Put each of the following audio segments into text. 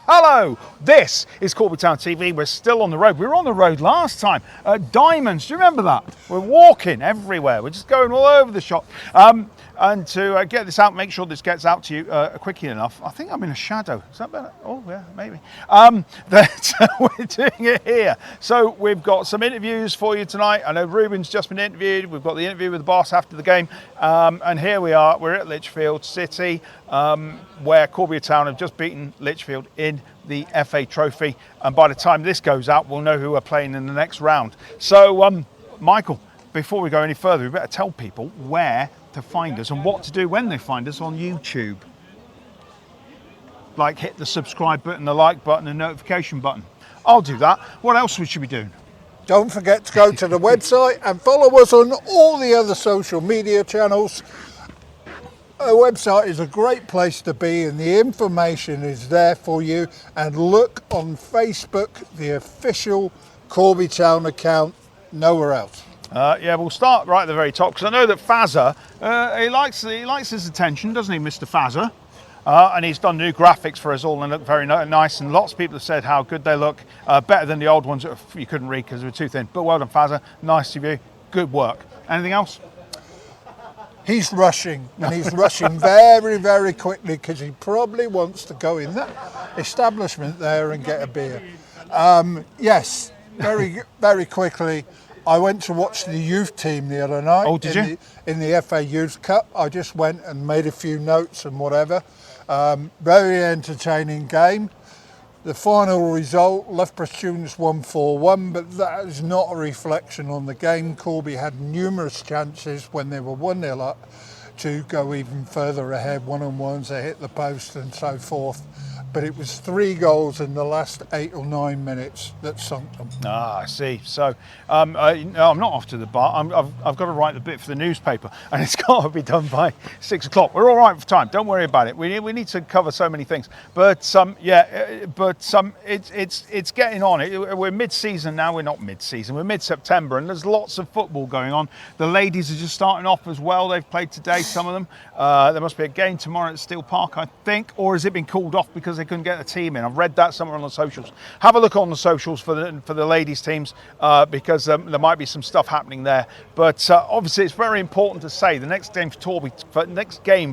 Hello, this is Corby Town TV. We're still on the road. We were on the road last time at Diamonds. Do you remember that? We're walking everywhere. We're just going all over the shop. And to get this out, make sure this gets out to you quickly enough. I think I'm in a shadow. Is that better? Oh, yeah, maybe. We're doing it here. So we've got some interviews for you tonight. I know Reuben's just been interviewed. We've got the interview with the boss after the game. And here we are. We're at Lichfield City, where Corby Town have just beaten Lichfield in the FA Trophy. And by the time this goes out, we'll know who are playing in the next round. So, Michael, before we go any further, we better tell people where to find us and what to do when they find us on YouTube. Like hit the subscribe button, the like button, the notification button. I'll do that. What else should we be doing? Don't forget to go to the website and follow us on all the other social media channels. Our website is a great place to be and the information is there for you. And look on Facebook, the official Corby Town account, nowhere else. Yeah, we'll start right at the very top because I know that Fazza, he likes his attention, doesn't he, Mr. Fazza? And he's done new graphics for us all and look very nice. And lots of people have said how good they look, better than the old ones that you couldn't read because they were too thin. But well done, Fazza. Nice of you. Good work. Anything else? He's rushing, and he's rushing very, very quickly because he probably wants to go in that establishment there and get a beer. Yes, very, very quickly. I went to watch the youth team the other night. Oh, did you? In the FA Youth Cup. I just went and made a few notes and whatever. Very entertaining game. The final result, Loughborough Students won 4-1, but that is not a reflection on the game. Corby had numerous chances when they were 1-0 up to go even further ahead, one-on-ones, they hit the post and so forth. But it was 3 goals in the last 8 or 9 minutes that sunk them. Ah, I see. So no, I'm not off to the bar. I've got to write the bit for the newspaper, and it's got to be done by 6 o'clock. We're all right for time. Don't worry about it. We need to cover so many things. But it's getting on. We're mid-season now. We're not mid-season. We're mid-September, and there's lots of football going on. The ladies are just starting off as well. They've played today, some of them. There must be a game tomorrow at Steel Park, I think, or has it been called off because they couldn't get a team in? I've read that somewhere on the socials. Have a look on the socials for the ladies teams because there might be some stuff happening there. But obviously, it's very important to say the next game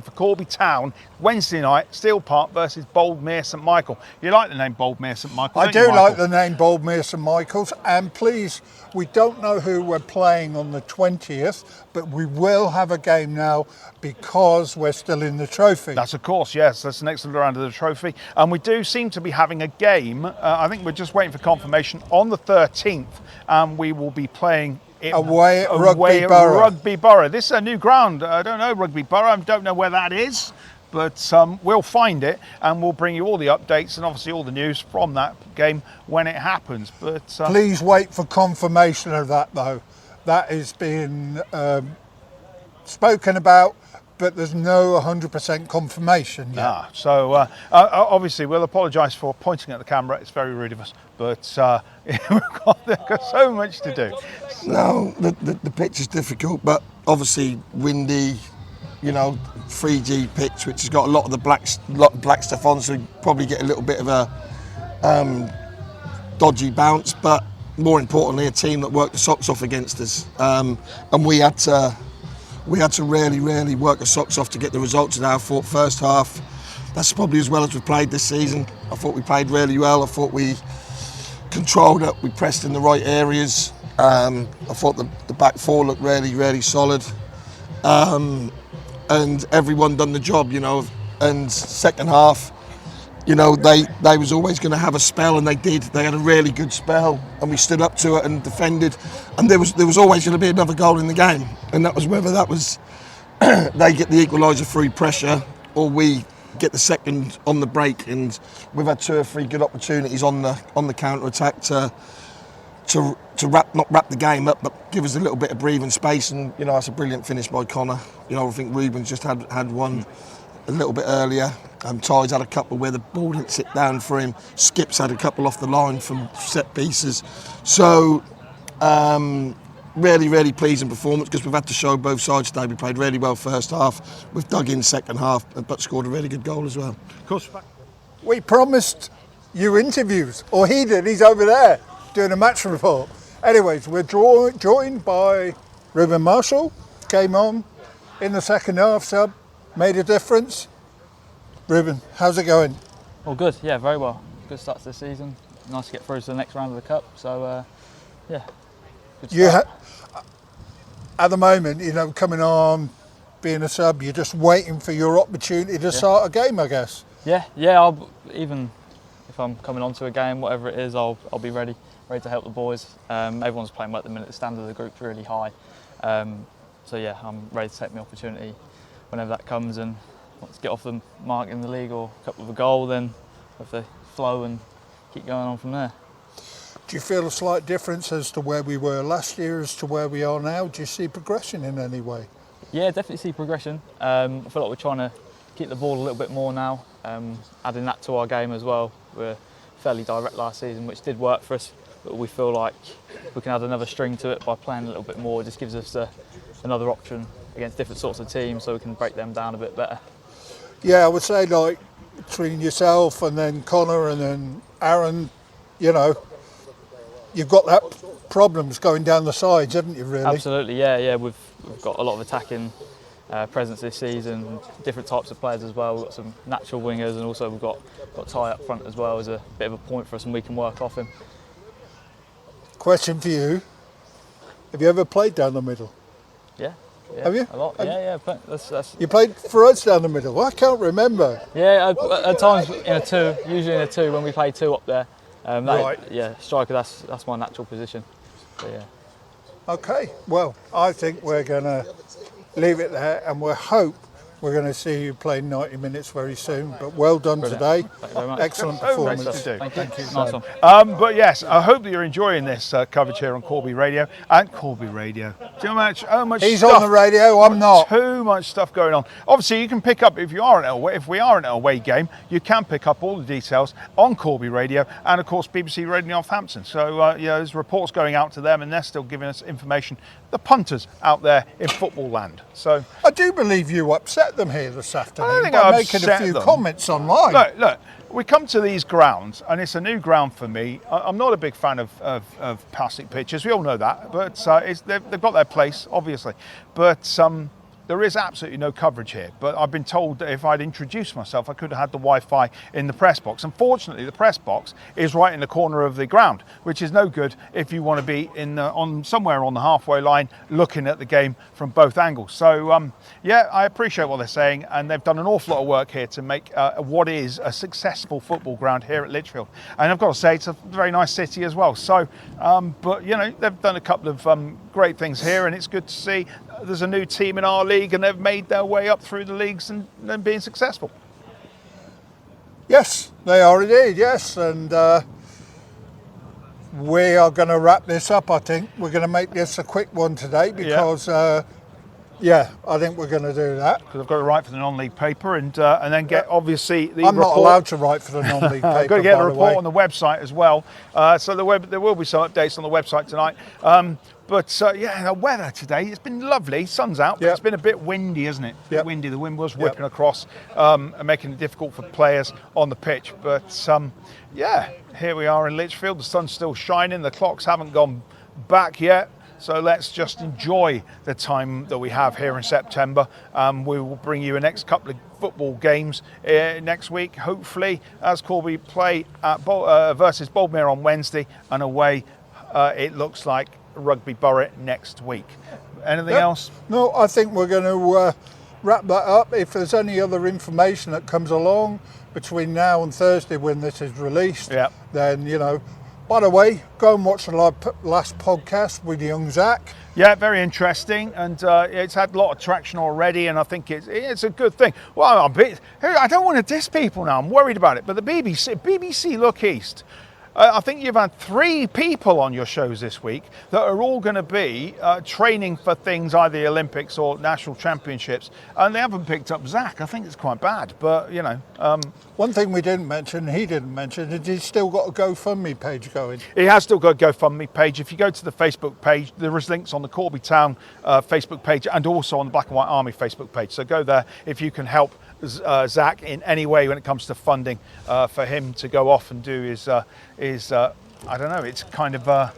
for Corby Town, Wednesday night, Steel Park versus Boldmere St Michael. You like the name Boldmere St Michael? I do like the name Boldmere St Michael's, and please, we don't know who we're playing on the 20th, but we will have a game now because we're still in the trophy. That's of course, yes. That's the next round of the trophy. And we do seem to be having a game. I think we're just waiting for confirmation on the 13th, and we will be playing away at Rugby Borough. This is a new ground. I don't know Rugby Borough. I don't know where that is. But we'll find it and we'll bring you all the updates and obviously all the news from that game when it happens. But please wait for confirmation of that, though. That is being spoken about, but there's no 100% confirmation yet. So obviously we'll apologise for pointing at the camera. It's very rude of us, but we've got so much to do. No, the pitch is difficult, but obviously windy. 3G pitch, which has got a lot of the black stuff on, so you probably get a little bit of a dodgy bounce. But more importantly, a team that worked the socks off against us, and we had to really work the socks off to get the results in our first half. That's probably as well as we've played this season. I thought we played really well. I thought we controlled it. We pressed in the right areas. I thought the back four looked really solid. And everyone done the job, and second half, they was always going to have a spell, and they did. They had a really good spell, and we stood up to it and defended, and there was always going to be another goal in the game, and that was whether that was they get the equaliser through pressure or we get the second on the break, and we've had 2 or 3 good opportunities on the counter attack to not wrap the game up, but give us a little bit of breathing space. And it's a brilliant finish by Connor. I think Reuben's just had one a little bit earlier. Ty's had a couple where the ball didn't sit down for him. Skip's had a couple off the line from set pieces. So really pleasing performance because we've had to show both sides today. We played really well first half. We've dug in second half, but scored a really good goal as well. Of course. We promised your interviews, or he did. He's over there doing a match report. Anyways, we're joined by Reuben Marshall. Came on in the second half, sub, made a difference. Reuben, how's it going? All good, yeah, very well. Good start to the season. Nice to get through to the next round of the cup. So, yeah, good start. At the moment, you know, coming on, being a sub, you're just waiting for your opportunity to start a game, I guess. Yeah. Even if I'm coming onto a game, whatever it is, I'll be ready to help the boys. Everyone's playing well at the minute. The standard of the group's really high. So yeah, I'm ready to take my opportunity whenever that comes, and once get off the mark in the league or a couple of a goal, then have to flow and keep going on from there. Do you feel a slight difference as to where we were last year as to where we are now? Do you see progression in any way? Yeah, definitely see progression. I feel like we're trying to keep the ball a little bit more now, adding that to our game as well. We're fairly direct last season, which did work for us, but we feel like we can add another string to it by playing a little bit more. It just gives us another option against different sorts of teams, so we can break them down a bit better. Yeah, I would say, like, between yourself and then Connor and then Aaron, you know, you've got that problems going down the sides, haven't you, really? Absolutely, yeah. We've got a lot of attacking presence this season, different types of players as well. We've got some natural wingers, and also we've got Ty up front as well as a bit of a point for us, and we can work off him. Question for you. Have you ever played down the middle? Yeah. Have you? A lot, yeah. That's You played for us down the middle? I can't remember. Yeah, at times in a two, usually in a two when we play two up there. Right. Yeah, striker, that's my natural position. So, yeah. Okay, well, I think we're going to leave it there, and we hope we're going to see you play 90 minutes very soon. But well done today. Thank you very much. Excellent Great performance. stuff to do. Thank you. Nice one. But yes, I hope that you're enjoying this coverage here on Corby Radio and Corby Radio. Do you know how much He's stuff, on the radio, I'm not. Too much stuff going on. Obviously, you can pick up if we are in an away game, you can pick up all the details on Corby Radio and of course BBC Radio Northampton. So there's reports going out to them, and they're still giving us information. The punters out there in football land. So I do believe you upset them here this afternoon think by I making a upset few them. comments online. Look, we come to these grounds, and it's a new ground for me. I'm not a big fan of plastic pitches. We all know that, but they've got their place, obviously. But there is absolutely no coverage here. But I've been told that if I'd introduced myself, I could have had the Wi-Fi in the press box. Unfortunately, the press box is right in the corner of the ground, which is no good if you want to be on somewhere on the halfway line looking at the game from both angles. So I appreciate what they're saying, and they've done an awful lot of work here to make what is a successful football ground here at Lichfield. And I've got to say, it's a very nice city as well. So, but they've done a couple of great things here, and it's good to see there's a new team in our league, and they've made their way up through the leagues and being successful. Yes, they are indeed, yes. And we are going to wrap this up, I think. We're going to make this a quick one today because, I think we're going to do that. Because I've got to write for the non-league paper and then get, obviously, the report. I'm not allowed to write for the non-league paper, I've got to get by a the report way. on the website as well. So there will be some updates on the website tonight. The weather today, it's been lovely. Sun's out, but it's been a bit windy, isn't it? A bit windy. The wind was whipping across and making it difficult for players on the pitch. But here we are in Lichfield. The sun's still shining. The clocks haven't gone back yet. So let's just enjoy the time that we have here in September. We will bring you a next couple of football games next week, hopefully, as Corby play at versus Boldmere on Wednesday, and away it looks like Rugby Borough next week. Anything else? No, I think we're going to wrap that up. If there's any other information that comes along between now and Thursday when this is released, then, by the way, go and watch the last podcast with young Zach. Yeah, very interesting, and it's had a lot of traction already, and I think it's a good thing. Well, I don't want to diss people now. I'm worried about it, but the BBC Look East. I think you've had 3 people on your shows this week that are all going to be training for things, either the Olympics or national championships, and they haven't picked up Zach. I think it's quite bad, but One thing we didn't mention, he didn't mention, is he's still got a GoFundMe page going. He has still got a GoFundMe page. If you go to the Facebook page, there is links on the Corby Town Facebook page and also on the Black and White Army Facebook page. So go there if you can help Zach in any way when it comes to funding for him to go off and do his I don't know, it's kind of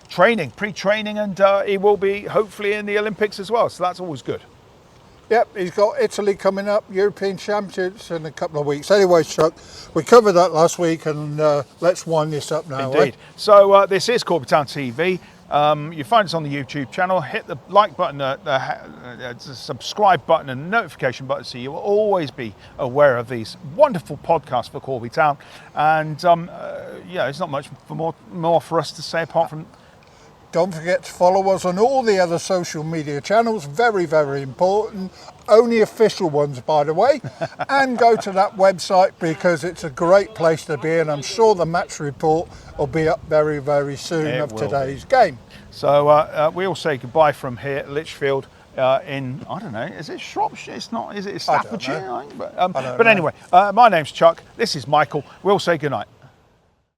training, pre-training, and he will be hopefully in the Olympics as well, so that's always good. Yep, he's got Italy coming up, European Championships in a couple of weeks. Anyway, Chuck, we covered that last week, and let's wind this up now. Indeed. So this is Corby Town TV. You find us on the YouTube channel. Hit the like button, the subscribe button, and notification button, so you will always be aware of these wonderful podcasts for Corby Town. And yeah, it's not much more for us to say apart from. Don't forget to follow us on all the other social media channels, very, very important. Only official ones, by the way. And go to that website because it's a great place to be, and I'm sure the match report will be up very, very soon of today's game. So we all say goodbye from here at Lichfield in, I don't know, is it Shropshire? It's not, is it Staffordshire? But anyway, my name's Chuck, this is Michael. We'll say goodnight.